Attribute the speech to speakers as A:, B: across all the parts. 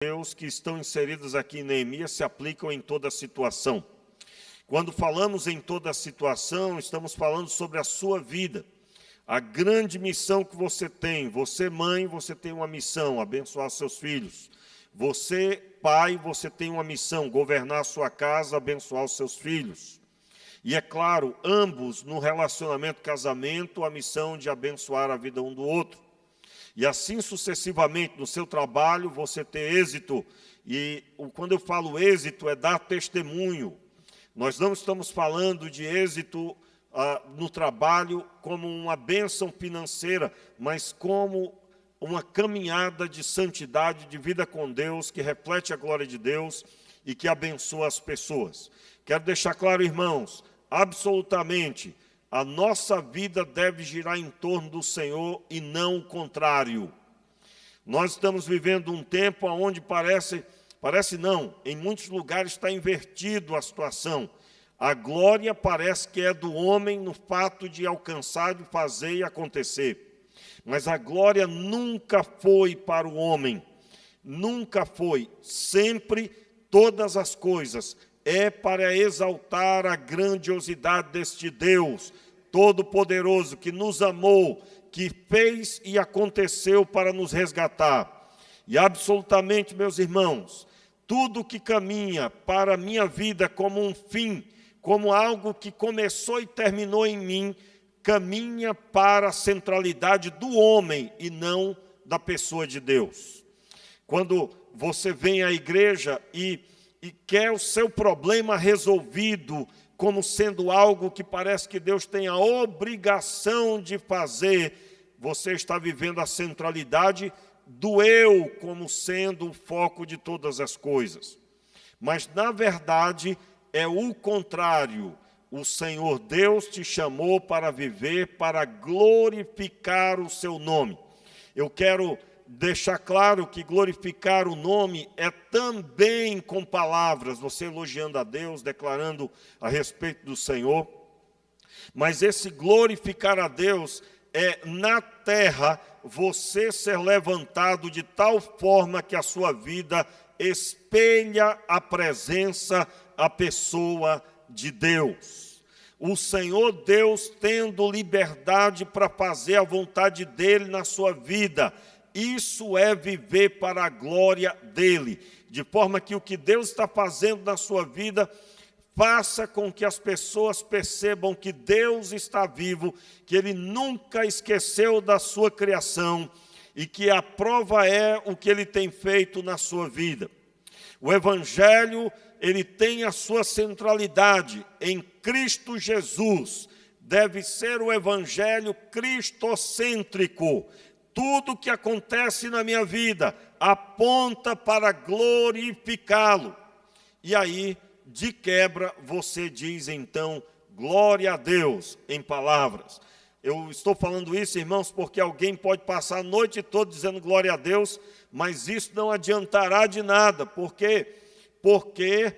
A: Deus que estão inseridas aqui em Neemias se aplicam em toda situação. Quando falamos em toda situação, estamos falando sobre a sua vida. A grande missão que você tem. Você, mãe, você tem uma missão, abençoar seus filhos. Você, pai, você tem uma missão, governar a sua casa, abençoar os seus filhos. E é claro, ambos no relacionamento casamento, a missão de abençoar a vida um do outro. E assim sucessivamente, no seu trabalho, você ter êxito. E quando eu falo êxito, é dar testemunho. Nós não estamos falando de êxito no trabalho como uma bênção financeira, mas como uma caminhada de santidade, de vida com Deus, que reflete a glória de Deus e que abençoa as pessoas. Quero deixar claro, irmãos, absolutamente, a nossa vida deve girar em torno do Senhor e não o contrário. Nós estamos vivendo um tempo onde parece não, em muitos lugares está invertido a situação. A glória parece que é do homem no fato de alcançar, de fazer e acontecer. Mas a glória nunca foi para o homem, nunca foi, sempre, todas as coisas. É para exaltar a grandiosidade deste Deus Todo-Poderoso, que nos amou, que fez e aconteceu para nos resgatar. E absolutamente, meus irmãos, tudo que caminha para a minha vida como um fim, como algo que começou e terminou em mim, caminha para a centralidade do homem e não da pessoa de Deus. Quando você vem à igreja e quer o seu problema resolvido como sendo algo que parece que Deus tem a obrigação de fazer, você está vivendo a centralidade do eu como sendo o foco de todas as coisas. Mas, na verdade, é o contrário. O Senhor Deus te chamou para viver, para glorificar o seu nome. Eu quero deixar claro que glorificar o nome é também com palavras, você elogiando a Deus, declarando a respeito do Senhor. Mas esse glorificar a Deus é na terra você ser levantado de tal forma que a sua vida espelha a presença, a pessoa de Deus. O Senhor Deus tendo liberdade para fazer a vontade dEle na sua vida. Isso é viver para a glória dEle, de forma que o que Deus está fazendo na sua vida, faça com que as pessoas percebam que Deus está vivo, que Ele nunca esqueceu da sua criação e que a prova é o que Ele tem feito na sua vida. O Evangelho, ele tem a sua centralidade em Cristo Jesus, deve ser o Evangelho cristocêntrico. Tudo que acontece na minha vida aponta para glorificá-lo. E aí, de quebra, você diz então, glória a Deus, em palavras. Eu estou falando isso, irmãos, porque alguém pode passar a noite toda dizendo glória a Deus, mas isso não adiantará de nada. Por quê? Porque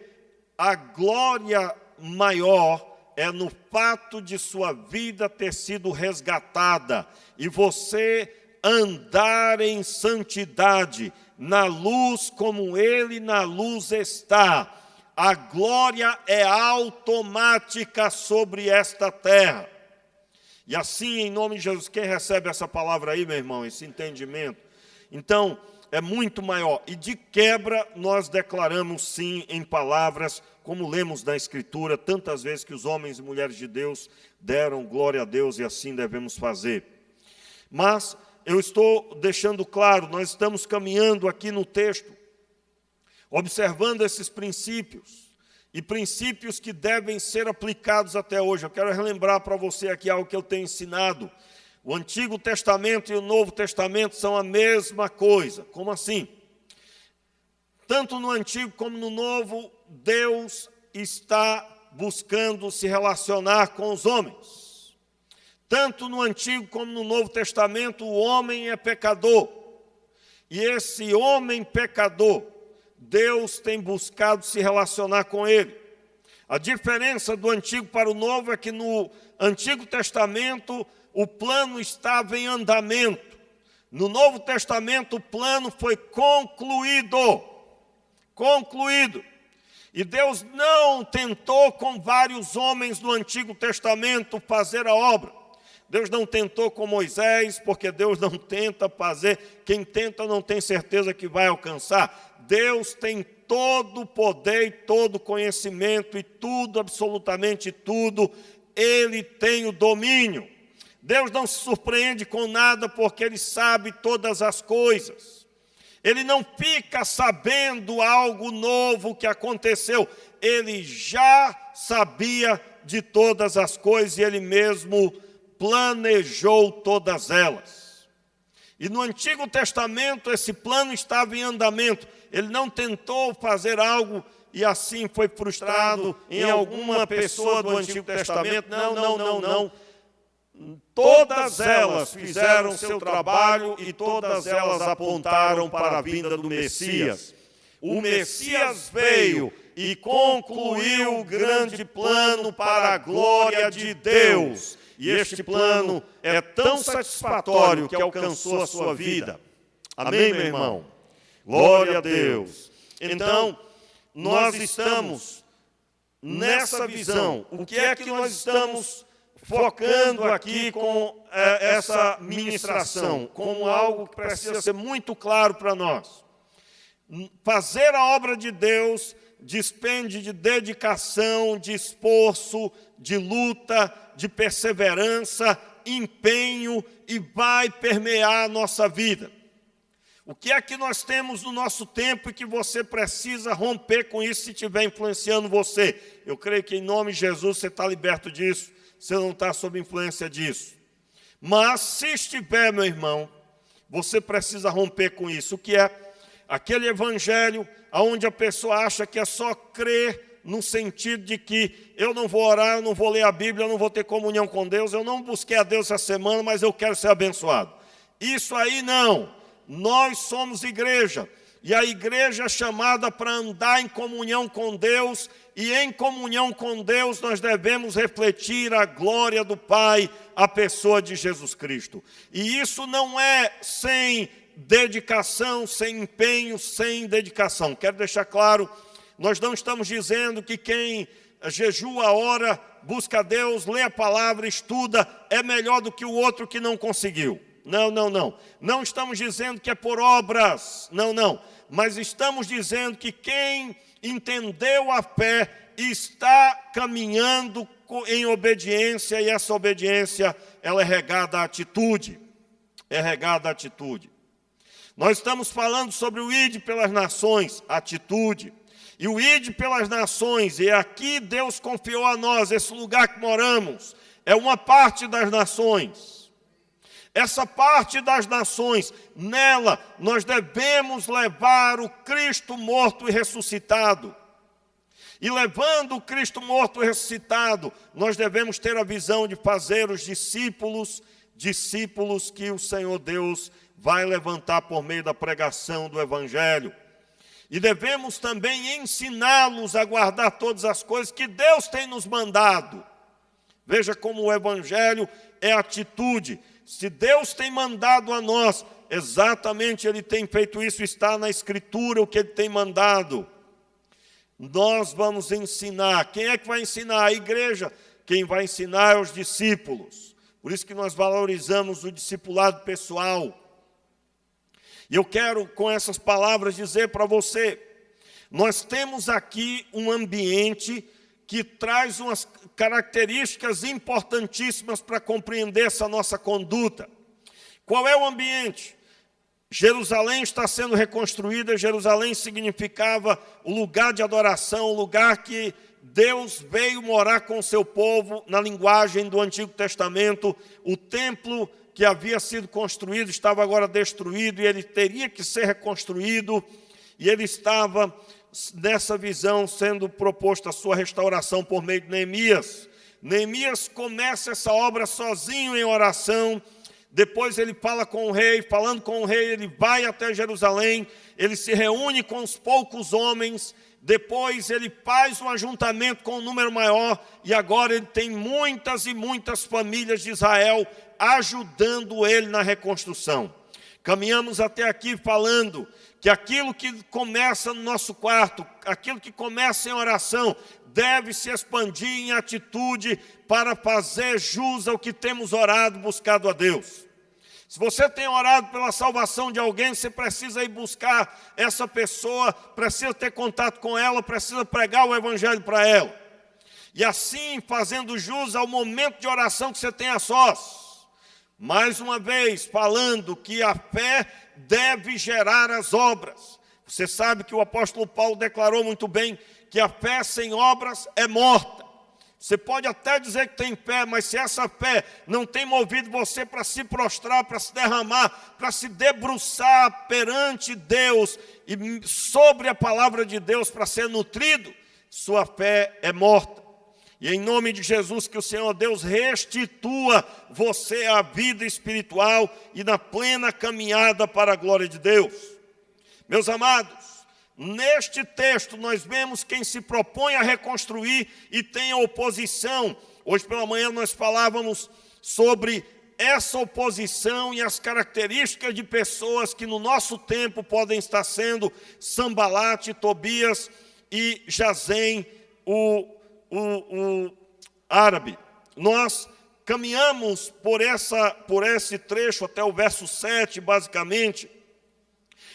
A: a glória maior é no fato de sua vida ter sido resgatada e você andar em santidade, na luz como Ele na luz está. A glória é automática sobre esta terra. E assim, em nome de Jesus, quem recebe essa palavra aí, meu irmão, esse entendimento? Então, é muito maior. E de quebra, nós declaramos sim em palavras, como lemos na Escritura, tantas vezes que os homens e mulheres de Deus deram glória a Deus e assim devemos fazer. Mas eu estou deixando claro, nós estamos caminhando aqui no texto, observando esses princípios, e princípios que devem ser aplicados até hoje. Eu quero relembrar para você aqui algo que eu tenho ensinado. O Antigo Testamento e o Novo Testamento são a mesma coisa. Como assim? Tanto no Antigo como no Novo, Deus está buscando se relacionar com os homens. Tanto no Antigo como no Novo Testamento, o homem é pecador. E esse homem pecador, Deus tem buscado se relacionar com ele. A diferença do Antigo para o Novo é que no Antigo Testamento o plano estava em andamento. No Novo Testamento o plano foi concluído. concluído. E Deus não tentou com vários homens do Antigo Testamento fazer a obra. Deus não tentou com Moisés, porque Deus não tenta fazer. Quem tenta não tem certeza que vai alcançar. Deus tem todo o poder e todo o conhecimento e tudo, absolutamente tudo, Ele tem o domínio. Deus não se surpreende com nada porque Ele sabe todas as coisas. Ele não fica sabendo algo novo que aconteceu. Ele já sabia de todas as coisas e Ele mesmo planejou todas elas. E no Antigo Testamento esse plano estava em andamento. Ele não tentou fazer algo e assim foi frustrado em alguma pessoa do Antigo Testamento. Não. Todas elas fizeram seu trabalho e todas elas apontaram para a vinda do Messias. O Messias veio e concluiu o grande plano para a glória de Deus. E este plano é tão satisfatório que alcançou a sua vida. Amém, meu irmão? Glória a Deus. Então, nós estamos nessa visão. O que é que nós estamos focando aqui com essa ministração? Como algo que precisa ser muito claro para nós. Fazer a obra de Deus despende de dedicação, de esforço, de luta, de perseverança, empenho e vai permear a nossa vida. O que é que nós temos no nosso tempo e que você precisa romper com isso se estiver influenciando você? Eu creio que em nome de Jesus você está liberto disso, você não está sob influência disso. Mas se estiver, meu irmão, você precisa romper com isso. O que é? Aquele evangelho onde a pessoa acha que é só crer no sentido de que eu não vou orar, eu não vou ler a Bíblia, eu não vou ter comunhão com Deus, eu não busquei a Deus essa semana, mas eu quero ser abençoado. Isso aí não. Nós somos igreja, e a igreja é chamada para andar em comunhão com Deus, e em comunhão com Deus nós devemos refletir a glória do Pai, a pessoa de Jesus Cristo. E isso não é sem dedicação, sem empenho, sem dedicação. Quero deixar claro, nós não estamos dizendo que quem jejua, ora, busca a Deus, lê a palavra, estuda, é melhor do que o outro que não conseguiu. Não. Não estamos dizendo que é por obras, não. Mas estamos dizendo que quem entendeu a fé está caminhando em obediência, e essa obediência, ela é regada à atitude. Nós estamos falando sobre o ide pelas nações, atitude. E o ide pelas nações, e aqui Deus confiou a nós, esse lugar que moramos, é uma parte das nações. Essa parte das nações, nela nós devemos levar o Cristo morto e ressuscitado. E levando o Cristo morto e ressuscitado, nós devemos ter a visão de fazer os discípulos que o Senhor Deus vai levantar por meio da pregação do Evangelho. E devemos também ensiná-los a guardar todas as coisas que Deus tem nos mandado. Veja como o Evangelho é atitude. Se Deus tem mandado a nós, exatamente Ele tem feito isso, está na Escritura o que Ele tem mandado. Nós vamos ensinar. Quem é que vai ensinar? A igreja. Quem vai ensinar é os discípulos. Por isso que nós valorizamos o discipulado pessoal. E eu quero, com essas palavras, dizer para você, nós temos aqui um ambiente que traz umas características importantíssimas para compreender essa nossa conduta. Qual é o ambiente? Jerusalém está sendo reconstruída. Jerusalém significava o lugar de adoração, o lugar que Deus veio morar com o seu povo, na linguagem do Antigo Testamento. O templo que havia sido construído estava agora destruído e ele teria que ser reconstruído, e ele estava nessa visão sendo proposta a sua restauração por meio de Neemias. Neemias começa essa obra sozinho em oração, depois ele fala com o rei, falando com o rei, ele vai até Jerusalém, ele se reúne com os poucos homens, depois ele faz um ajuntamento com um número maior, e agora ele tem muitas e muitas famílias de Israel ajudando ele na reconstrução. Caminhamos até aqui falando que aquilo que começa no nosso quarto, aquilo que começa em oração, deve se expandir em atitude para fazer jus ao que temos orado, buscado a Deus. Se você tem orado pela salvação de alguém, você precisa ir buscar essa pessoa, precisa ter contato com ela, precisa pregar o evangelho para ela. E assim, fazendo jus ao momento de oração que você tem a sós. Mais uma vez, falando que a fé deve gerar as obras. Você sabe que o apóstolo Paulo declarou muito bem que a fé sem obras é morta. Você pode até dizer que tem fé, mas se essa fé não tem movido você para se prostrar, para se derramar, para se debruçar perante Deus e sobre a palavra de Deus para ser nutrido, sua fé é morta. E em nome de Jesus, que o Senhor Deus restitua você à vida espiritual e na plena caminhada para a glória de Deus. Meus amados, neste texto nós vemos quem se propõe a reconstruir e tem a oposição. Hoje pela manhã nós falávamos sobre essa oposição e as características de pessoas que no nosso tempo podem estar sendo Sambalate, Tobias e Jazem, o árabe. Nós caminhamos por esse trecho até o verso 7, basicamente.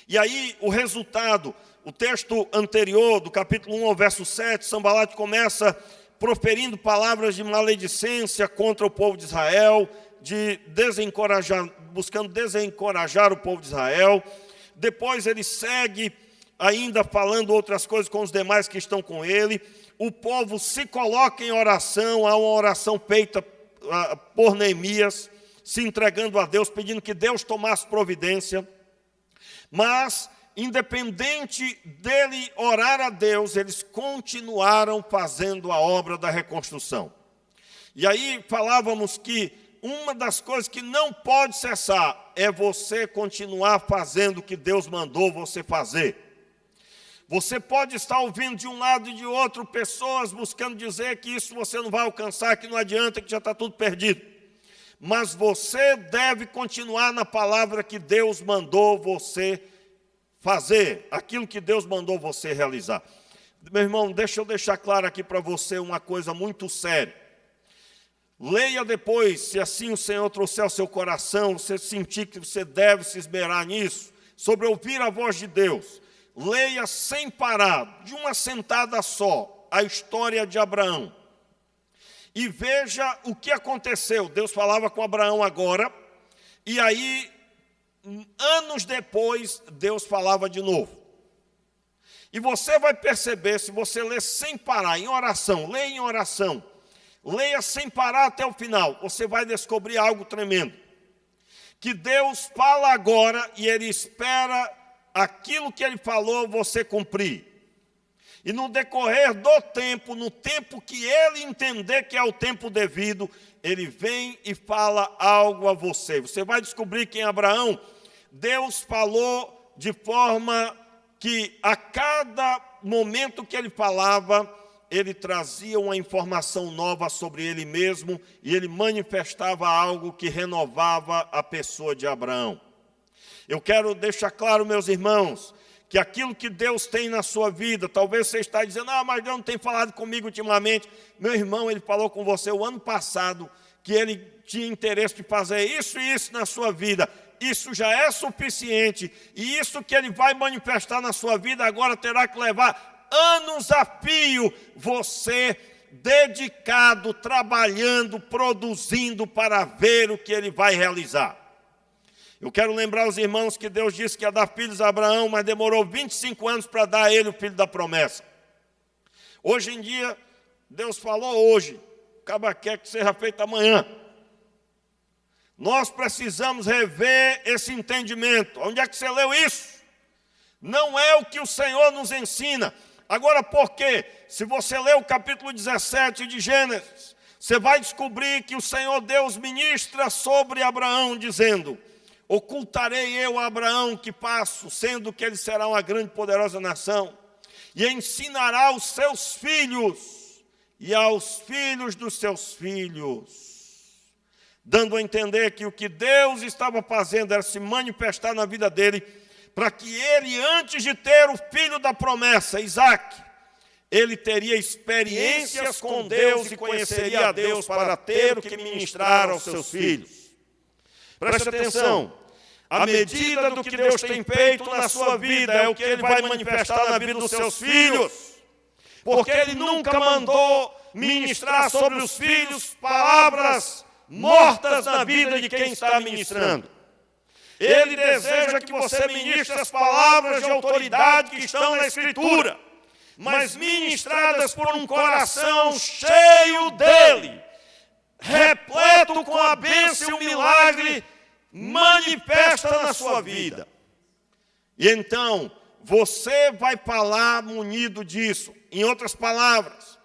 A: E aí o resultado, o texto anterior, do capítulo 1 ao verso 7, Sambalate começa proferindo palavras de maledicência contra o povo de Israel, buscando desencorajar o povo de Israel. Depois ele segue ainda falando outras coisas com os demais que estão com ele. O povo se coloca em oração, há uma oração feita por Neemias, se entregando a Deus, pedindo que Deus tomasse providência. Mas, independente dele orar a Deus, eles continuaram fazendo a obra da reconstrução. E aí falávamos que uma das coisas que não pode cessar é você continuar fazendo o que Deus mandou você fazer. Você pode estar ouvindo de um lado e de outro pessoas buscando dizer que isso você não vai alcançar, que não adianta, que já está tudo perdido. Mas você deve continuar na palavra que Deus mandou você fazer, aquilo que Deus mandou você realizar. Meu irmão, deixa eu deixar claro aqui para você uma coisa muito séria. Leia depois, se assim o Senhor trouxer ao seu coração, você sentir que você deve se esmerar nisso, sobre ouvir a voz de Deus. Leia sem parar, de uma sentada só, a história de Abraão. E veja o que aconteceu. Deus falava com Abraão agora, e aí, anos depois, Deus falava de novo. E você vai perceber, se você ler sem parar, em oração, leia em oração, leia sem parar até o final, você vai descobrir algo tremendo. Que Deus fala agora e Ele espera aquilo que Ele falou você cumprir. E no decorrer do tempo, no tempo que Ele entender que é o tempo devido, Ele vem e fala algo a você. Você vai descobrir que em Abraão, Deus falou de forma que a cada momento que Ele falava, Ele trazia uma informação nova sobre Ele mesmo e Ele manifestava algo que renovava a pessoa de Abraão. Eu quero deixar claro, meus irmãos, que aquilo que Deus tem na sua vida, talvez você está dizendo, mas Deus não tem falado comigo ultimamente. Meu irmão, Ele falou com você o ano passado, que Ele tinha interesse de fazer isso e isso na sua vida. Isso já é suficiente, e isso que Ele vai manifestar na sua vida agora terá que levar anos a fio, você dedicado, trabalhando, produzindo para ver o que Ele vai realizar. Eu quero lembrar os irmãos que Deus disse que ia dar filhos a Abraão, mas demorou 25 anos para dar a ele o filho da promessa. Hoje em dia, Deus falou hoje, acaba quer que seja feito amanhã. Nós precisamos rever esse entendimento. Onde é que você leu isso? Não é o que o Senhor nos ensina. Agora, por quê? Se você ler o capítulo 17 de Gênesis, você vai descobrir que o Senhor Deus ministra sobre Abraão, dizendo: ocultarei eu a Abraão que passo, sendo que ele será uma grande e poderosa nação, e ensinará aos seus filhos e aos filhos dos seus filhos. dando a entender que o que Deus estava fazendo era se manifestar na vida dele, para que ele, antes de ter o filho da promessa, Isaque, ele teria experiências com Deus e conheceria a Deus para ter o que ministrar aos seus filhos. Preste atenção, à medida do que Deus tem feito na sua vida, é o que Ele vai manifestar na vida dos seus filhos, porque Ele nunca mandou ministrar sobre os filhos palavras mortas na vida de quem está ministrando. Ele deseja que você ministre as palavras de autoridade que estão na Escritura, mas ministradas por um coração cheio dele, repleto com a bênção e o milagre manifesta na sua vida. E então, você vai falar munido disso. Em outras palavras,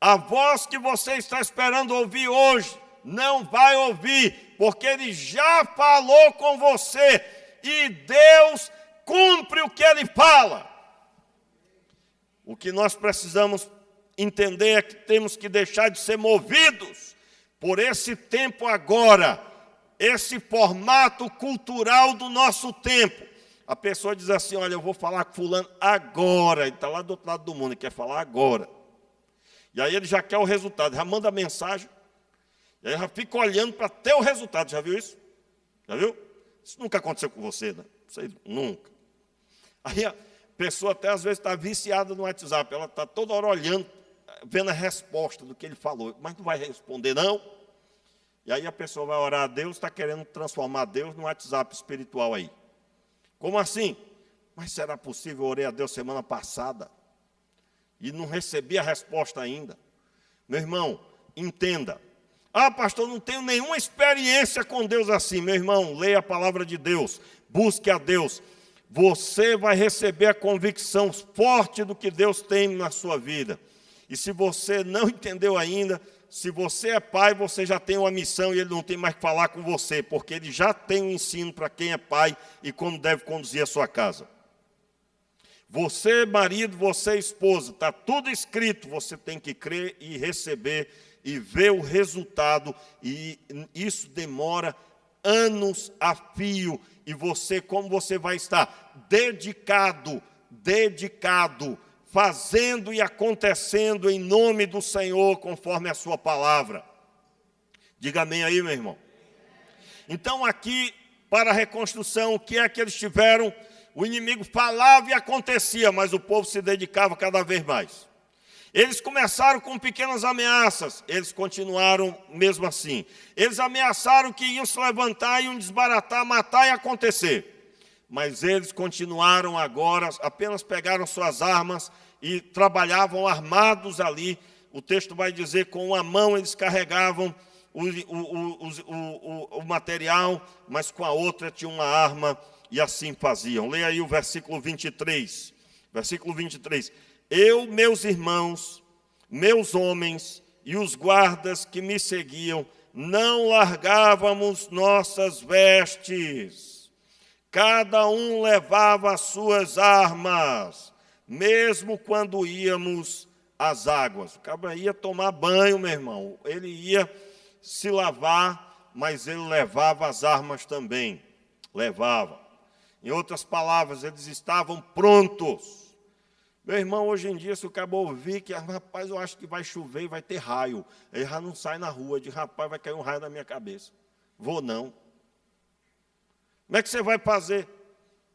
A: a voz que você está esperando ouvir hoje, não vai ouvir, porque Ele já falou com você, e Deus cumpre o que Ele fala. O que nós precisamos entender é que temos que deixar de ser movidos por esse tempo agora, esse formato cultural do nosso tempo. A pessoa diz assim, olha, eu vou falar com fulano agora, ele está lá do outro lado do mundo, ele quer falar agora. E aí ele já quer o resultado, já manda mensagem, e aí já fica olhando para ter o resultado. Já viu isso? Já viu? Isso nunca aconteceu com você, né? Você, nunca. Aí a pessoa até às vezes está viciada no WhatsApp, ela está toda hora olhando, vendo a resposta do que ele falou, mas não vai responder não. E aí a pessoa vai orar a Deus, está querendo transformar Deus no WhatsApp espiritual aí. Como assim? Mas será possível? Eu orei a Deus semana passada e não recebi a resposta ainda. Meu irmão, entenda. Ah, pastor, não tenho nenhuma experiência com Deus assim. Meu irmão, leia a palavra de Deus, busque a Deus. Você vai receber a convicção forte do que Deus tem na sua vida. E se você não entendeu ainda, se você é pai, você já tem uma missão e ele não tem mais que falar com você, porque ele já tem um ensino para quem é pai e como deve conduzir a sua casa. Você, marido, você, esposa, está tudo escrito, você tem que crer e receber e ver o resultado, e isso demora anos a fio, e você, como você vai estar dedicado, fazendo e acontecendo em nome do Senhor, conforme a sua palavra. Diga amém aí, meu irmão. Então, aqui, para a reconstrução, o que é que eles tiveram? O inimigo falava e acontecia, mas o povo se dedicava cada vez mais. Eles começaram com pequenas ameaças, eles continuaram mesmo assim. Eles ameaçaram que iam se levantar, iam desbaratar, matar e acontecer. Mas eles continuaram agora, apenas pegaram suas armas e trabalhavam armados ali. O texto vai dizer, com uma mão eles carregavam o material, mas com a outra tinha uma arma, e assim faziam. Leia aí o versículo 23. Versículo 23. Eu, meus irmãos, meus homens e os guardas que me seguiam, não largávamos nossas vestes. Cada um levava as suas armas, mesmo quando íamos às águas. O cabra ia tomar banho, meu irmão. Ele ia se lavar, mas ele levava as armas também. Levava. Em outras palavras, eles estavam prontos. Meu irmão, hoje em dia, se o cabra ouvir que, rapaz, eu acho que vai chover e vai ter raio, ele já não sai na rua, de rapaz, vai cair um raio na minha cabeça. Vou não. Como é que você vai fazer?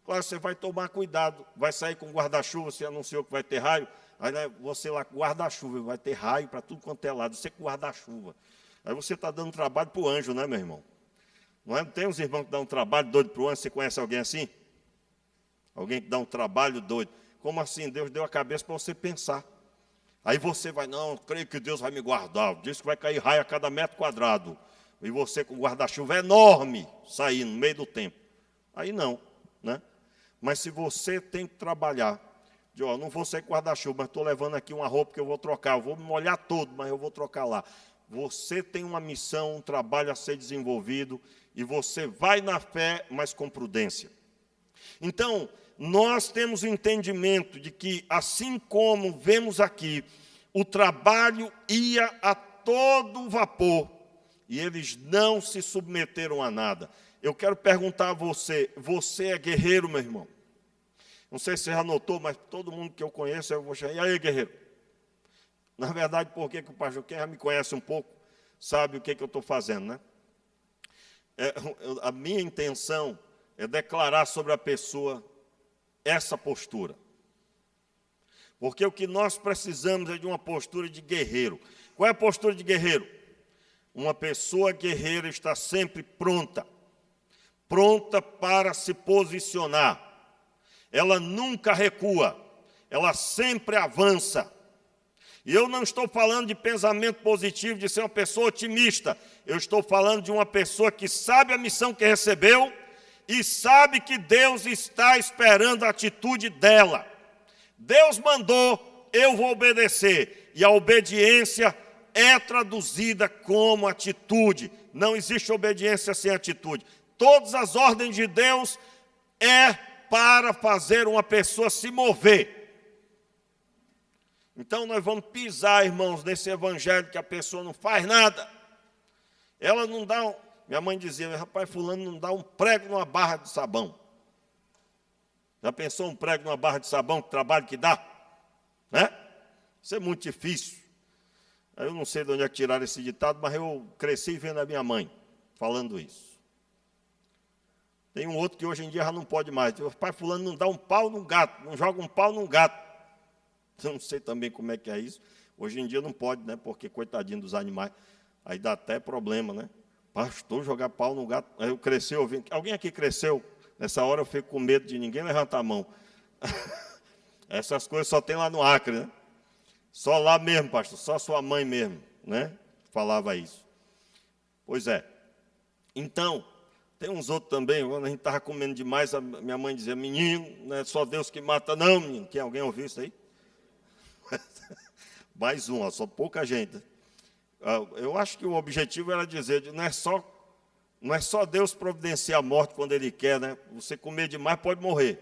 A: Claro, você vai tomar cuidado. Vai sair com guarda-chuva, você anunciou que vai ter raio. Aí você lá com guarda-chuva, vai ter raio para tudo quanto é lado. Você com guarda-chuva. Aí você está dando trabalho para o anjo, né, meu irmão? Não é? Tem uns irmãos que dão um trabalho doido para o anjo. Você conhece alguém assim? Alguém que dá um trabalho doido. Como assim? Deus deu a cabeça para você pensar. Aí você vai, não, creio que Deus vai me guardar. Diz que vai cair raio a cada metro quadrado. E você com guarda-chuva enorme, saindo no meio do tempo. Aí não, né? Mas se você tem que trabalhar, de, ó, não vou sair com guarda-chuva, mas estou levando aqui uma roupa que eu vou trocar, eu vou me molhar todo, mas eu vou trocar lá. Você tem uma missão, um trabalho a ser desenvolvido, e você vai na fé, mas com prudência. Então, nós temos o entendimento de que, assim como vemos aqui, o trabalho ia a todo vapor, e eles não se submeteram a nada. Eu quero perguntar a você, você é guerreiro, meu irmão? Não sei se você já notou, mas todo mundo que eu conheço, eu vou chamar, e aí, guerreiro? Na verdade, por que o pastor, quem já me conhece um pouco, sabe o que eu estou fazendo, né? A minha intenção é declarar sobre a pessoa essa postura. Porque o que nós precisamos é de uma postura de guerreiro. Qual é a postura de guerreiro? Uma pessoa guerreira está sempre pronta para se posicionar. Ela nunca recua, ela sempre avança. E eu não estou falando de pensamento positivo, de ser uma pessoa otimista. Eu estou falando de uma pessoa que sabe a missão que recebeu e sabe que Deus está esperando a atitude dela. Deus mandou, eu vou obedecer. E a obediência é traduzida como atitude. Não existe obediência sem atitude. Todas as ordens de Deus é para fazer uma pessoa se mover. Então nós vamos pisar, irmãos, nesse evangelho que a pessoa não faz nada. Ela não dá, minha mãe dizia, rapaz, fulano não dá um prego numa barra de sabão. Já pensou um prego numa barra de sabão, que trabalho que dá? Né? Isso é muito difícil. Eu não sei de onde é que tiraram esse ditado, mas eu cresci vendo a minha mãe falando isso. Tem um outro que hoje em dia já não pode mais. O pai fulano não dá um pau num gato, não joga um pau num gato. Eu não sei também como é que é isso. Hoje em dia não pode, né? Porque, coitadinho dos animais, aí dá até problema, né? Pastor, jogar pau no gato. Aí eu cresci ouvindo. Alguém aqui cresceu? Nessa hora eu fico com medo de ninguém levantar a mão. Essas coisas só tem lá no Acre, né? Só lá mesmo, pastor, só sua mãe mesmo, né? Falava isso. Pois é. Então, tem uns outros também, quando a gente estava comendo demais, a minha mãe dizia, menino, não é só Deus que mata, não, menino. Quem, alguém ouviu isso aí? Mais um, só pouca gente. Eu acho que o objetivo era dizer, não é só Deus providenciar a morte quando Ele quer, né? Você comer demais pode morrer.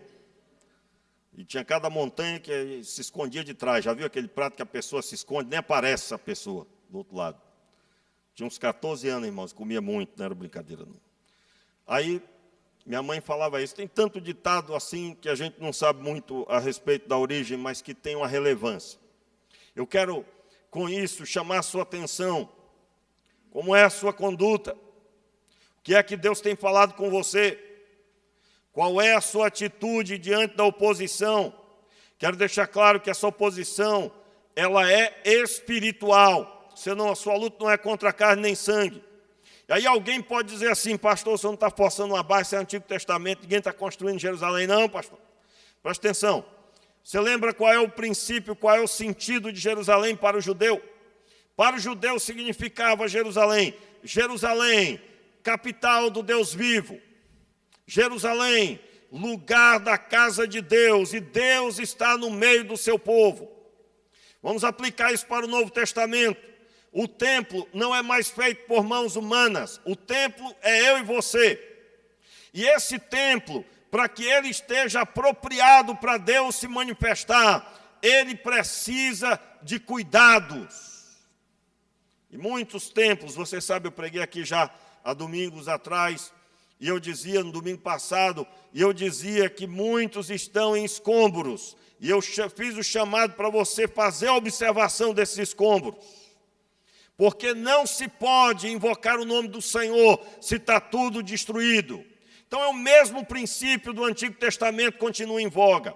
A: E tinha cada montanha que se escondia de trás. Já viu aquele prato que a pessoa se esconde? Nem aparece a pessoa do outro lado. Tinha uns 14 anos, irmãos, comia muito, não era brincadeira, não. Aí, minha mãe falava isso. Tem tanto ditado assim que a gente não sabe muito a respeito da origem, mas que tem uma relevância. Eu quero, com isso, chamar a sua atenção. Como é a sua conduta? O que é que Deus tem falado com você? Qual é a sua atitude diante da oposição? Quero deixar claro que essa oposição, ela é espiritual. Senão a sua luta não é contra carne nem sangue. E aí alguém pode dizer assim, pastor, você não está forçando uma barra, isso é Antigo Testamento, ninguém está construindo Jerusalém. Não, pastor. Presta atenção. Você lembra qual é o princípio, qual é o sentido de Jerusalém para o judeu? Para o judeu significava Jerusalém. Jerusalém, capital do Deus vivo. Jerusalém, lugar da casa de Deus. E Deus está no meio do seu povo. Vamos aplicar isso para o Novo Testamento. O templo não é mais feito por mãos humanas. O templo é eu e você. E esse templo, para que ele esteja apropriado para Deus se manifestar, ele precisa de cuidados. E muitos templos, você sabe, eu preguei aqui já há domingos atrás, e eu dizia no domingo passado, e eu dizia que muitos estão em escombros. E eu fiz o chamado para você fazer a observação desses escombros. Porque não se pode invocar o nome do Senhor se está tudo destruído. Então é o mesmo princípio do Antigo Testamento que continua em voga.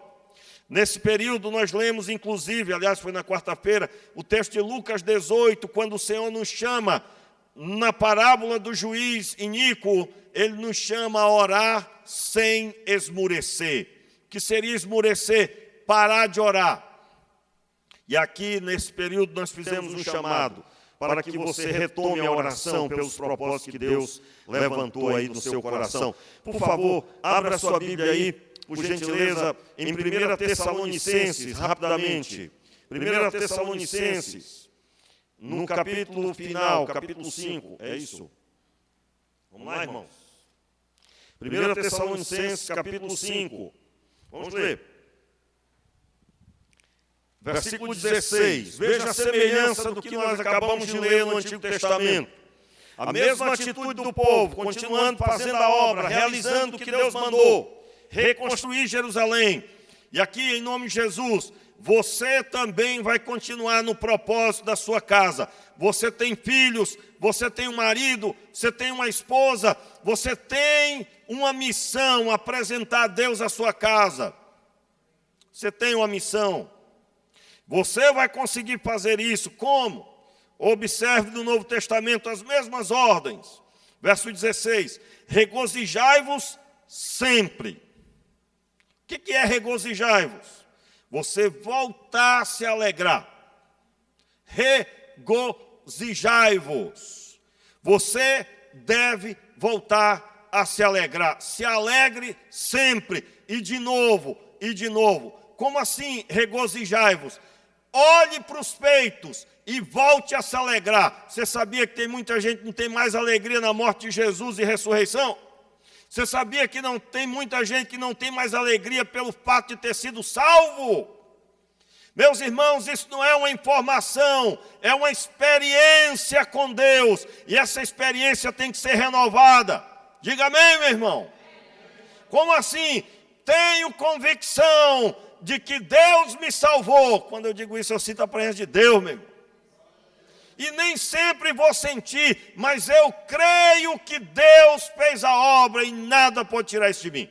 A: Nesse período nós lemos, inclusive, aliás foi na quarta-feira, o texto de Lucas 18, quando o Senhor nos chama, na parábola do juiz iníquo, ele nos chama a orar sem esmurecer. O que seria esmurecer? Parar de orar. E aqui, nesse período, nós fizemos um chamado para que você retome a oração pelos propósitos que Deus levantou aí no seu coração. Por favor, abra sua Bíblia aí, por gentileza, em 1 Tessalonicenses, rapidamente. 1 Tessalonicenses, no capítulo final, capítulo 5, é isso? Vamos lá, irmãos. 1 Tessalonicenses, capítulo 5. Vamos ler. Versículo 16. Veja a semelhança do que nós acabamos de ler no Antigo Testamento. A mesma atitude do povo, continuando fazendo a obra, realizando o que Deus mandou, reconstruir Jerusalém. E aqui, em nome de Jesus, você também vai continuar no propósito da sua casa. Você tem filhos, você tem um marido, você tem uma esposa, você tem uma missão, apresentar a Deus a sua casa. Você tem uma missão. Você vai conseguir fazer isso. Como? Observe no Novo Testamento as mesmas ordens. Verso 16. Regozijai-vos sempre. O que é regozijai-vos? Você voltar a se alegrar. Regozijai-vos. Você deve voltar a se alegrar. Se alegre sempre. E de novo, e de novo. Como assim regozijai-vos? Olhe para os peitos e volte a se alegrar. Você sabia que tem muita gente que não tem mais alegria na morte de Jesus e ressurreição? Você sabia que não tem muita gente que não tem mais alegria pelo fato de ter sido salvo? Meus irmãos, isso não é uma informação, é uma experiência com Deus. E essa experiência tem que ser renovada. Diga amém, meu irmão. Como assim? Tenho convicção de que Deus me salvou. Quando eu digo isso, eu sinto a presença de Deus, meu irmão. E nem sempre vou sentir, mas eu creio que Deus fez a obra e nada pode tirar isso de mim.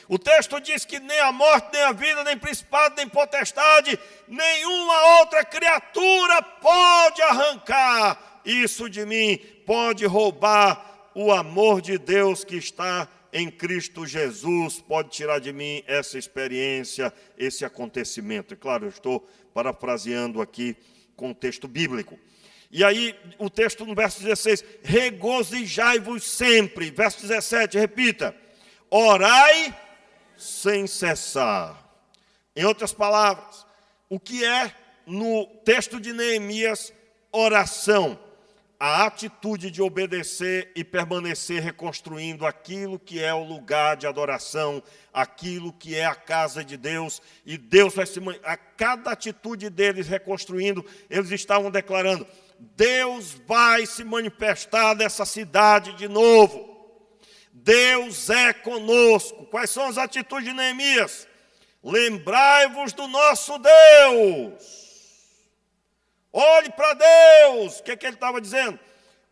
A: O texto diz que nem a morte, nem a vida, nem principado, nem potestade, nenhuma outra criatura pode arrancar isso de mim, pode roubar o amor de Deus que está em Cristo Jesus, pode tirar de mim essa experiência, esse acontecimento. E claro, eu estou parafraseando aqui com o texto bíblico. E aí, o texto no verso 16, regozijai-vos sempre. Verso 17, repita, orai sem cessar. Em outras palavras, o que é no texto de Neemias oração? A atitude de obedecer e permanecer reconstruindo aquilo que é o lugar de adoração, aquilo que é a casa de Deus, e Deus vai a cada atitude deles reconstruindo, eles estavam declarando, Deus vai se manifestar nessa cidade de novo. Deus é conosco. Quais são as atitudes de Neemias? Lembrai-vos do nosso Deus. Olhe para Deus. O que ele estava dizendo?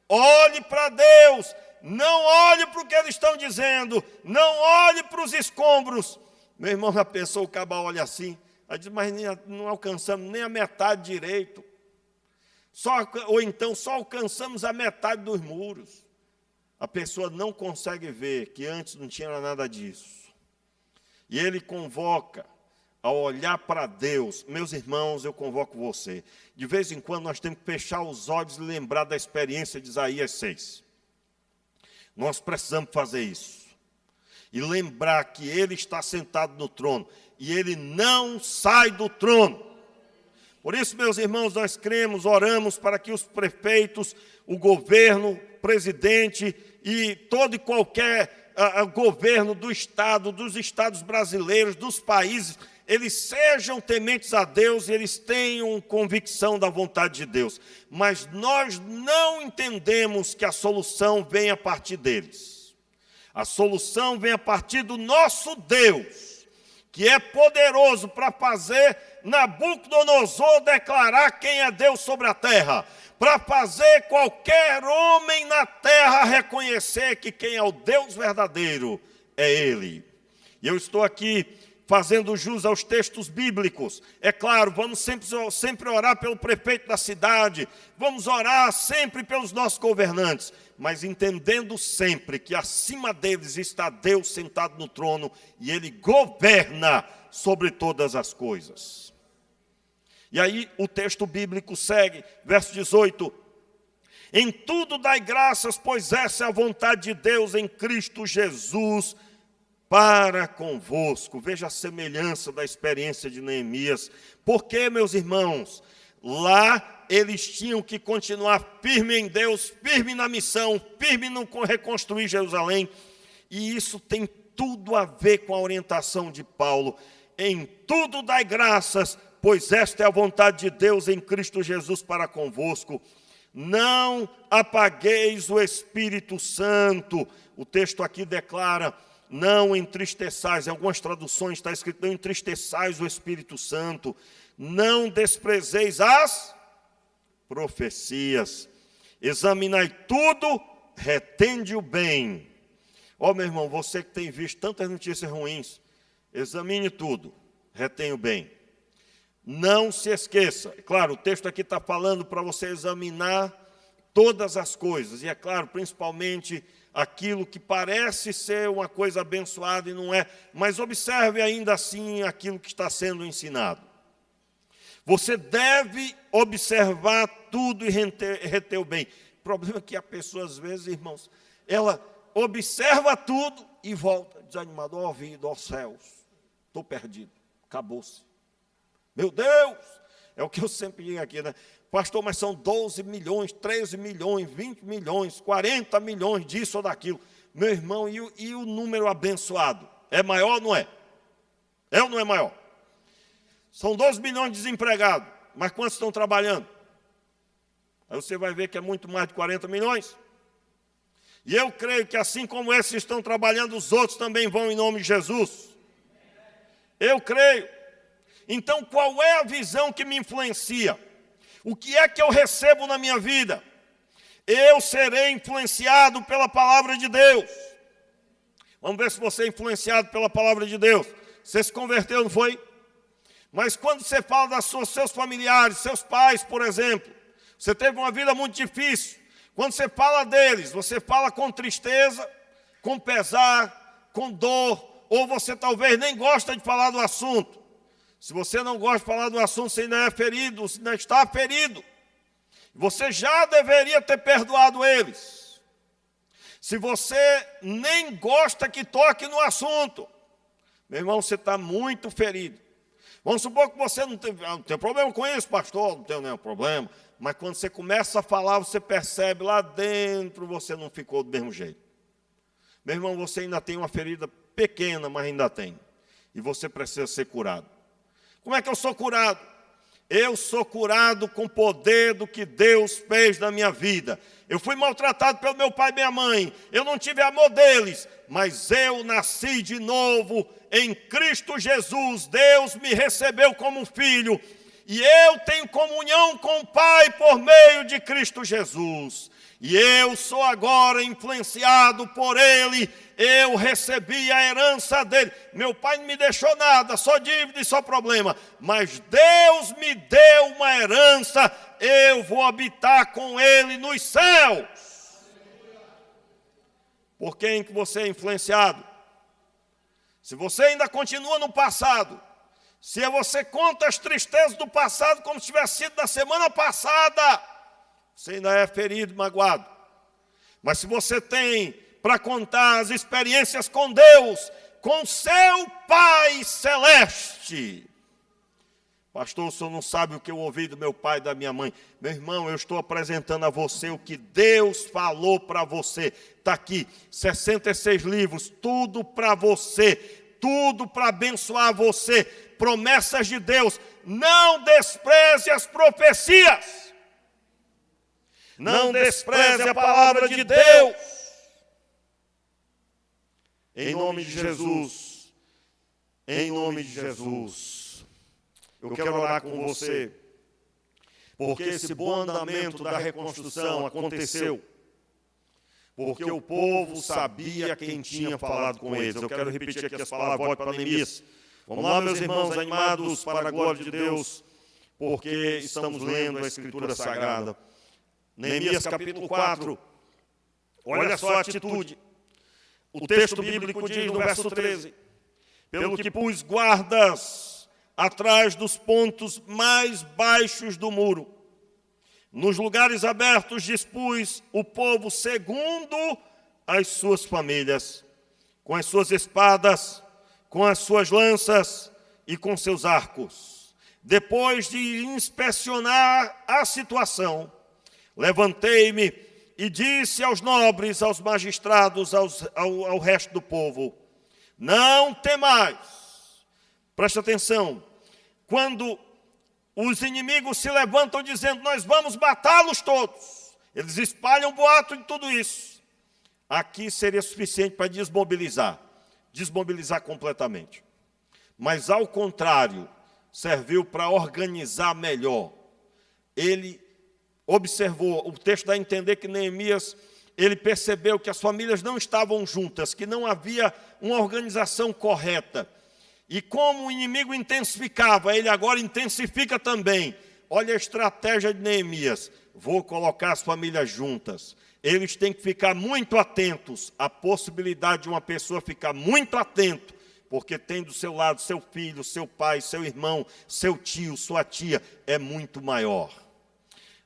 A: Olhe para Deus. Não olhe para o que eles estão dizendo. Não olhe para os escombros. Meu irmão já pensou, o cabal olha assim. Aí diz, mas não alcançamos nem a metade direito. Ou então só alcançamos a metade dos muros. A pessoa não consegue ver que antes não tinha nada disso. E ele convoca a olhar para Deus. Meus irmãos, eu convoco você. De vez em quando nós temos que fechar os olhos e lembrar da experiência de Isaías 6. Nós precisamos fazer isso. E lembrar que ele está sentado no trono. E ele não sai do trono. Por isso, meus irmãos, nós cremos, oramos para que os prefeitos, o governo, o presidente e todo e qualquer governo do Estado, dos estados brasileiros, dos países, eles sejam tementes a Deus e eles tenham convicção da vontade de Deus. Mas nós não entendemos que a solução vem a partir deles. A solução vem a partir do nosso Deus, que é poderoso para fazer Nabucodonosor declarar quem é Deus sobre a terra, para fazer qualquer homem na terra reconhecer que quem é o Deus verdadeiro é Ele. E eu estou aqui fazendo jus aos textos bíblicos. É claro, vamos sempre orar pelo prefeito da cidade, vamos orar sempre pelos nossos governantes, mas entendendo sempre que acima deles está Deus sentado no trono e Ele governa sobre todas as coisas. E aí o texto bíblico segue, verso 18. Em tudo dai graças, pois essa é a vontade de Deus em Cristo Jesus para convosco. Veja a semelhança da experiência de Neemias. Porque, meus irmãos, lá eles tinham que continuar firme em Deus, firme na missão, firme no reconstruir Jerusalém. E isso tem tudo a ver com a orientação de Paulo. Em tudo dai graças, pois esta é a vontade de Deus em Cristo Jesus para convosco. Não apagueis o Espírito Santo. O texto aqui declara, não entristeçais. Em algumas traduções está escrito, não entristeçais o Espírito Santo. Não desprezeis as profecias. Examinai tudo, retende o bem. Ó, meu irmão, você que tem visto tantas notícias ruins, examine tudo, retém o bem. Não se esqueça. Claro, o texto aqui está falando para você examinar todas as coisas. E é claro, principalmente aquilo que parece ser uma coisa abençoada e não é. Mas observe ainda assim aquilo que está sendo ensinado. Você deve observar tudo e reter o bem. O problema é que a pessoa, às vezes, irmãos, ela observa tudo e volta desanimada. Ó vida, ó céus, estou perdido, acabou-se. Meu Deus, é o que eu sempre digo aqui, né? Pastor, mas são 12 milhões, 13 milhões, 20 milhões, 40 milhões disso ou daquilo. Meu irmão, e o número abençoado? É maior ou não é? É ou não é maior? São 12 milhões de desempregados, mas quantos estão trabalhando? Aí você vai ver que é muito mais de 40 milhões. E eu creio que assim como esses estão trabalhando, os outros também vão em nome de Jesus. Eu creio. Então, qual é a visão que me influencia? O que é que eu recebo na minha vida? Eu serei influenciado pela palavra de Deus. Vamos ver se você é influenciado pela palavra de Deus. Você se converteu, não foi? Mas quando você fala dos seus familiares, seus pais, por exemplo, você teve uma vida muito difícil. Quando você fala deles, você fala com tristeza, com pesar, com dor, ou você talvez nem gosta de falar do assunto. Se você não gosta de falar do assunto, você ainda é ferido, você ainda está ferido. Você já deveria ter perdoado eles. Se você nem gosta que toque no assunto, meu irmão, você está muito ferido. Vamos supor que você não tem problema com isso, pastor, não tem nenhum problema. Mas quando você começa a falar, você percebe lá dentro, você não ficou do mesmo jeito. Meu irmão, você ainda tem uma ferida pequena, mas ainda tem. E você precisa ser curado. Como é que eu sou curado? Eu sou curado com o poder do que Deus fez na minha vida. Eu fui maltratado pelo meu pai e minha mãe. Eu não tive amor deles, mas eu nasci de novo em Cristo Jesus. Deus me recebeu como filho. E eu tenho comunhão com o Pai por meio de Cristo Jesus. E eu sou agora influenciado por Ele. Eu recebi a herança dele. Meu pai não me deixou nada, só dívida e só problema. Mas Deus me deu uma herança. Eu vou habitar com Ele nos céus. Por quem que você é influenciado? Se você ainda continua no passado, se você conta as tristezas do passado como se tivesse sido da semana passada, você ainda é ferido, magoado. Mas se você tem para contar as experiências com Deus, com seu Pai Celeste. Pastor, o senhor não sabe o que eu ouvi do meu pai e da minha mãe. Meu irmão, eu estou apresentando a você o que Deus falou para você. Está aqui, 66 livros, tudo para você, tudo para abençoar você. Promessas de Deus. Não despreze as profecias. Não despreze a palavra de Deus. Em nome de Jesus. Em nome de Jesus. Eu quero orar com você. Porque esse bom andamento da reconstrução aconteceu. Porque o povo sabia quem tinha falado com eles. Eu quero repetir aqui as palavras, volte para Neemias. Vamos lá, meus irmãos, animados para a glória de Deus, porque estamos lendo a Escritura Sagrada. Neemias capítulo 4, olha só a atitude. O texto bíblico diz no verso 13, pelo que pus guardas atrás dos pontos mais baixos do muro, nos lugares abertos dispus o povo segundo as suas famílias, com as suas espadas, com as suas lanças e com seus arcos. Depois de inspecionar a situação, levantei-me e disse aos nobres, aos magistrados, ao resto do povo, não temais. Presta atenção, quando os inimigos se levantam dizendo, nós vamos matá-los todos, Eles espalham boato de tudo isso. Aqui seria suficiente para desmobilizar completamente. Mas, ao contrário, serviu para organizar melhor. Ele observou, o texto dá a entender que Neemias, ele percebeu que as famílias não estavam juntas, que não havia uma organização correta. E como o inimigo intensificava, ele agora intensifica também. Olha a estratégia de Neemias. Vou colocar as famílias juntas. Eles têm que ficar muito atentos. A possibilidade de uma pessoa ficar muito atento, porque tem do seu lado seu filho, seu pai, seu irmão, seu tio, sua tia, é muito maior.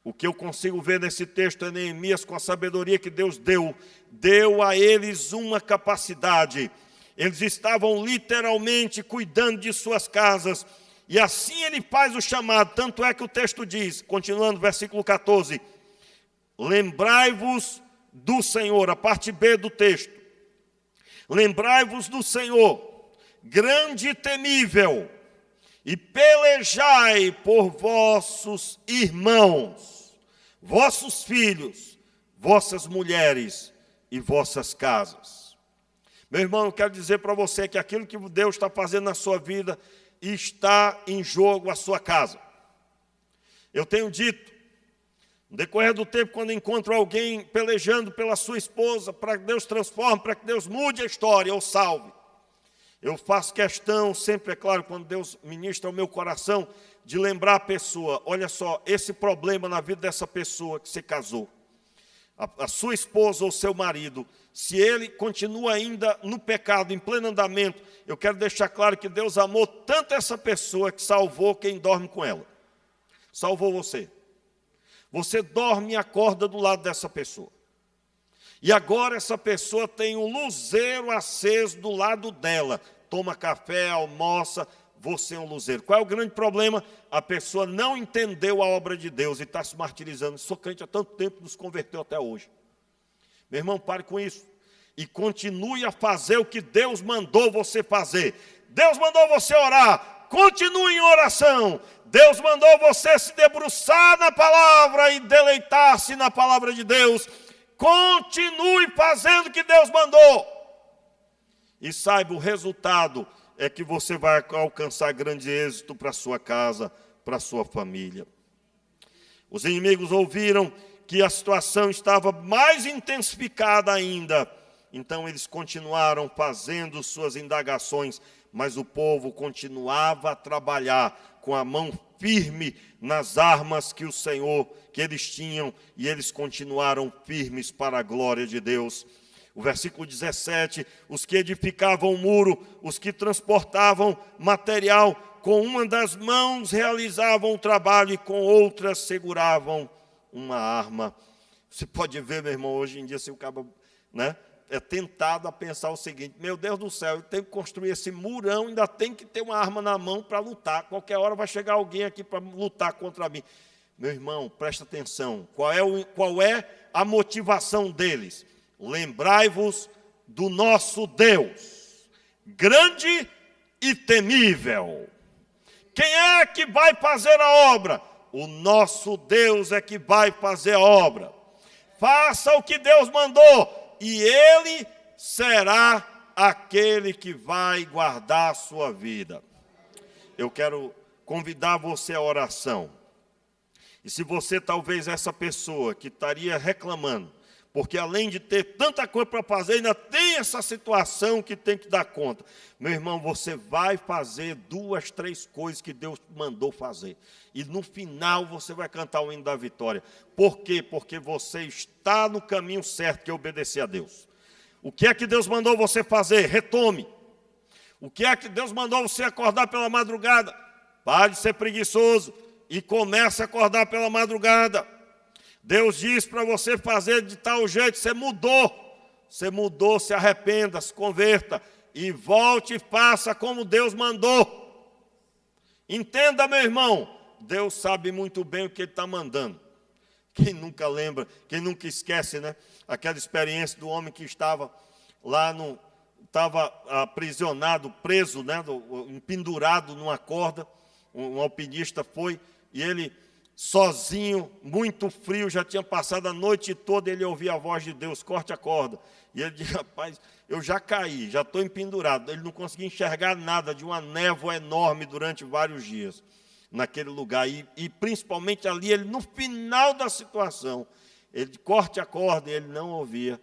A: O que eu consigo ver nesse texto é Neemias, com a sabedoria que Deus deu a eles uma capacidade. Eles estavam literalmente cuidando de suas casas, e assim ele faz o chamado. Tanto é que o texto diz, continuando, versículo 14, lembrai-vos do Senhor, a parte B do texto. Lembrai-vos do Senhor, grande e temível, e pelejai por vossos irmãos, vossos filhos, vossas mulheres e vossas casas. Meu irmão, eu quero dizer para você que aquilo que Deus está fazendo na sua vida está em jogo a sua casa. Eu tenho dito, no decorrer do tempo, quando encontro alguém pelejando pela sua esposa, para que Deus transforme, para que Deus mude a história ou salve, eu faço questão, sempre é claro, quando Deus ministra ao meu coração, de lembrar a pessoa, olha só, esse problema na vida dessa pessoa que se casou, a sua esposa ou seu marido, se ele continua ainda no pecado, em pleno andamento, eu quero deixar claro que Deus amou tanto essa pessoa que salvou quem dorme com ela. Salvou você. Você dorme e acorda do lado dessa pessoa. E agora essa pessoa tem um luzeiro aceso do lado dela. Toma café, almoça, você é um luzeiro. Qual é o grande problema? A pessoa não entendeu a obra de Deus e está se martirizando. Sou crente há tanto tempo, nos converteu até hoje. Meu irmão, pare com isso. E continue a fazer o que Deus mandou você fazer. Deus mandou você orar. Continue em oração. Deus mandou você se debruçar na palavra e deleitar-se na palavra de Deus. Continue fazendo o que Deus mandou. E saiba, o resultado é que você vai alcançar grande êxito para a sua casa, para a sua família. Os inimigos ouviram que a situação estava mais intensificada ainda. Então eles continuaram fazendo suas indagações, mas o povo continuava a trabalhar com a mão firme nas armas que que eles tinham, e eles continuaram firmes para a glória de Deus. O versículo 17, os que edificavam o muro, os que transportavam material, com uma das mãos realizavam o trabalho e com outras seguravam uma arma. Você pode ver, meu irmão, hoje em dia, se o cabo, é tentado a pensar o seguinte, meu Deus do céu, eu tenho que construir esse murão, ainda tem que ter uma arma na mão para lutar. Qualquer hora vai chegar alguém aqui para lutar contra mim. Meu irmão, presta atenção, qual é a motivação deles? Lembrai-vos do nosso Deus, grande e temível. Quem é que vai fazer a obra? O nosso Deus é que vai fazer a obra. Faça o que Deus mandou, e Ele será aquele que vai guardar a sua vida. Eu quero convidar você à oração. E se você talvez essa pessoa que estaria reclamando, porque além de ter tanta coisa para fazer, ainda tem essa situação que tem que dar conta. Meu irmão, você vai fazer 2, 3 coisas que Deus mandou fazer. E no final você vai cantar o hino da vitória. Por quê? Porque você está no caminho certo, que é obedecer a Deus. O que é que Deus mandou você fazer? Retome. O que é que Deus mandou você acordar pela madrugada? Pare de ser preguiçoso e comece a acordar pela madrugada. Deus diz para você fazer de tal jeito, você mudou, se arrependa, se converta e volte e faça como Deus mandou. Entenda, meu irmão, Deus sabe muito bem o que Ele está mandando. Quem nunca lembra, quem nunca esquece, aquela experiência do homem que estava lá, estava aprisionado, preso, pendurado numa corda, um alpinista foi, e ele sozinho, muito frio, já tinha passado a noite toda, ele ouvia a voz de Deus, corte a corda. E ele disse, rapaz, eu já caí, já estou empendurado. Ele não conseguia enxergar nada, de uma névoa enorme durante vários dias naquele lugar. E principalmente ali, ele no final da situação, ele corte a corda e ele não ouvia.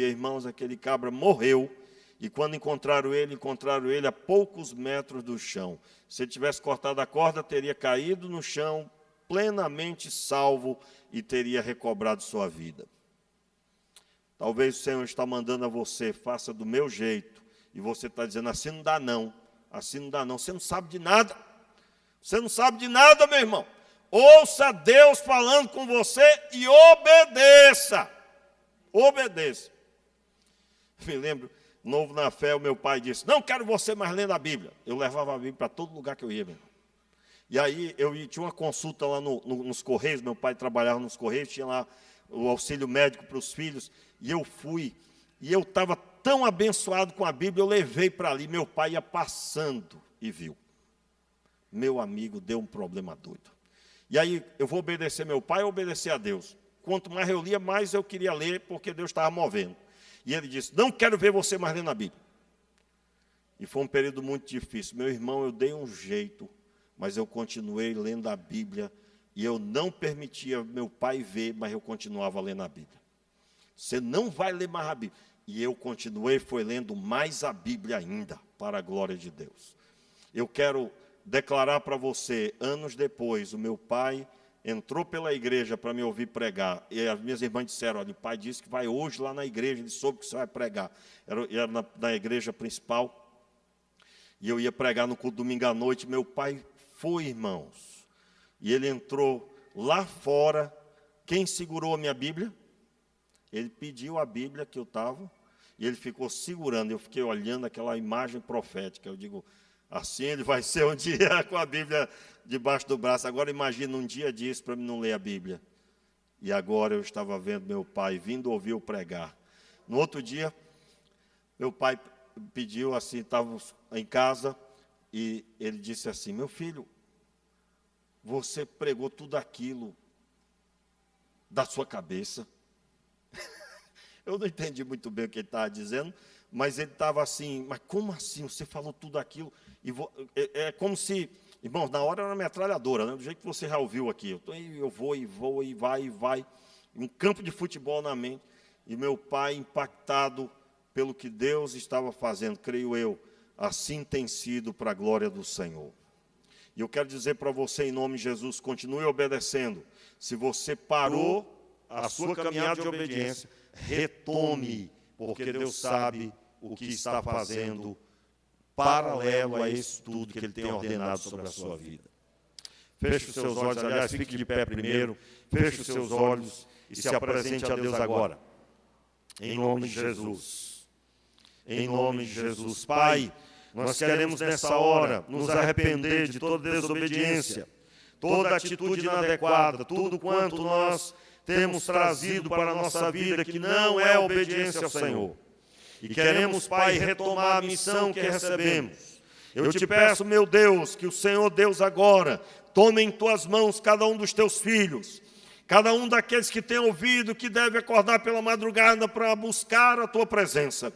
A: Irmãos, aquele cabra morreu. E quando encontraram ele a poucos metros do chão. Se ele tivesse cortado a corda, teria caído no chão, plenamente salvo, e teria recobrado sua vida. Talvez o Senhor está mandando a você, faça do meu jeito, e você está dizendo, assim não dá não, você não sabe de nada, meu irmão. Ouça Deus falando com você e obedeça. Me lembro, novo na fé, o meu pai disse, não quero você mais lendo a Bíblia. Eu levava a Bíblia para todo lugar que eu ia, meu irmão. E aí tinha uma consulta lá nos Correios, meu pai trabalhava nos Correios, tinha lá o auxílio médico para os filhos, e eu fui, e eu estava tão abençoado com a Bíblia, eu levei para ali, meu pai ia passando e viu. Meu amigo, deu um problema doido. E aí, eu vou obedecer meu pai ou obedecer a Deus? Quanto mais eu lia, mais eu queria ler, porque Deus estava movendo. E ele disse, não quero ver você mais lendo a Bíblia. E foi um período muito difícil. Meu irmão, eu dei um jeito, mas eu continuei lendo a Bíblia, e eu não permitia meu pai ver, mas eu continuava lendo a Bíblia. Você não vai ler mais a Bíblia. E eu continuei, foi lendo mais a Bíblia ainda, para a glória de Deus. Eu quero declarar para você, anos depois, o meu pai entrou pela igreja para me ouvir pregar, e as minhas irmãs disseram, olha, o pai disse que vai hoje lá na igreja, ele soube que você vai pregar. Era na igreja principal, e eu ia pregar no culto domingo à noite. Meu pai foi, irmãos, e ele entrou lá fora. Quem segurou a minha Bíblia? Ele pediu a Bíblia que eu estava, e ele ficou segurando. Eu fiquei olhando aquela imagem profética. Eu digo, assim ele vai ser um dia com a Bíblia debaixo do braço. Agora imagina um dia disso para mim não ler a Bíblia. E agora eu estava vendo meu pai vindo ouvir eu pregar. No outro dia, meu pai pediu assim, estávamos em casa, e ele disse assim, meu filho, você pregou tudo aquilo da sua cabeça. Eu não entendi muito bem o que ele estava dizendo, mas ele estava assim, mas como assim? Você falou tudo aquilo? É como se, irmãos, na hora era uma metralhadora, né? Do jeito que você já ouviu aqui. Eu vou, e vai. Um campo de futebol na mente. E meu pai, impactado pelo que Deus estava fazendo, creio eu, assim tem sido para a glória do Senhor. E eu quero dizer para você, em nome de Jesus, continue obedecendo. Se você parou a sua caminhada de obediência, retome, porque Deus sabe o que está fazendo paralelo a esse tudo que Ele tem ordenado sobre a sua vida. Feche os seus olhos, aliás, fique de pé primeiro, feche os seus olhos e se apresente a Deus agora. Em nome de Jesus. Em nome de Jesus. Pai, nós queremos nessa hora nos arrepender de toda desobediência, toda atitude inadequada, tudo quanto nós temos trazido para a nossa vida que não é obediência ao Senhor. E queremos, Pai, retomar a missão que recebemos. Eu te peço, meu Deus, que o Senhor Deus agora tome em tuas mãos cada um dos teus filhos, cada um daqueles que tem ouvido, que deve acordar pela madrugada para buscar a tua presença.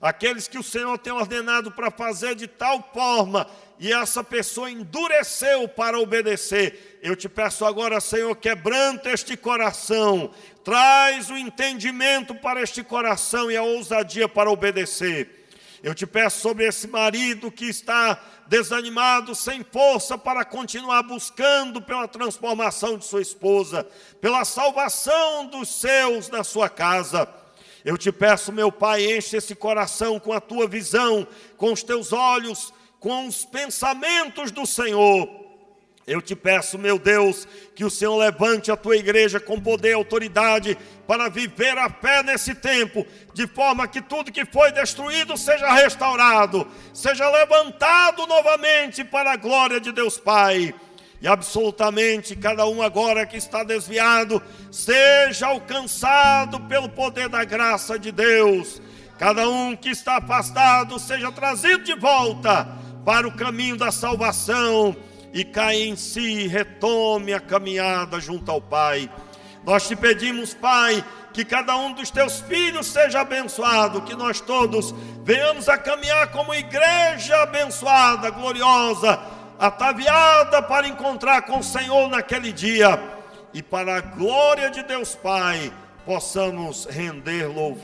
A: Aqueles que o Senhor tem ordenado para fazer de tal forma, e essa pessoa endureceu para obedecer. Eu te peço agora, Senhor, quebranta este coração, traz o entendimento para este coração e a ousadia para obedecer. Eu te peço sobre esse marido que está desanimado, sem força para continuar buscando pela transformação de sua esposa, pela salvação dos seus na sua casa. Eu te peço, meu Pai, enche esse coração com a tua visão, com os teus olhos, com os pensamentos do Senhor. Eu te peço, meu Deus, que o Senhor levante a tua igreja com poder e autoridade para viver a fé nesse tempo, de forma que tudo que foi destruído seja restaurado, seja levantado novamente para a glória de Deus Pai. E absolutamente cada um agora que está desviado seja alcançado pelo poder da graça de Deus. Cada um que está afastado seja trazido de volta para o caminho da salvação. e caia em si, retome a caminhada junto ao Pai. Nós te pedimos, Pai, que cada um dos teus filhos seja abençoado, que nós todos venhamos a caminhar como igreja abençoada, gloriosa, ataviada para encontrar com o Senhor naquele dia, e para a glória de Deus Pai, possamos render louvor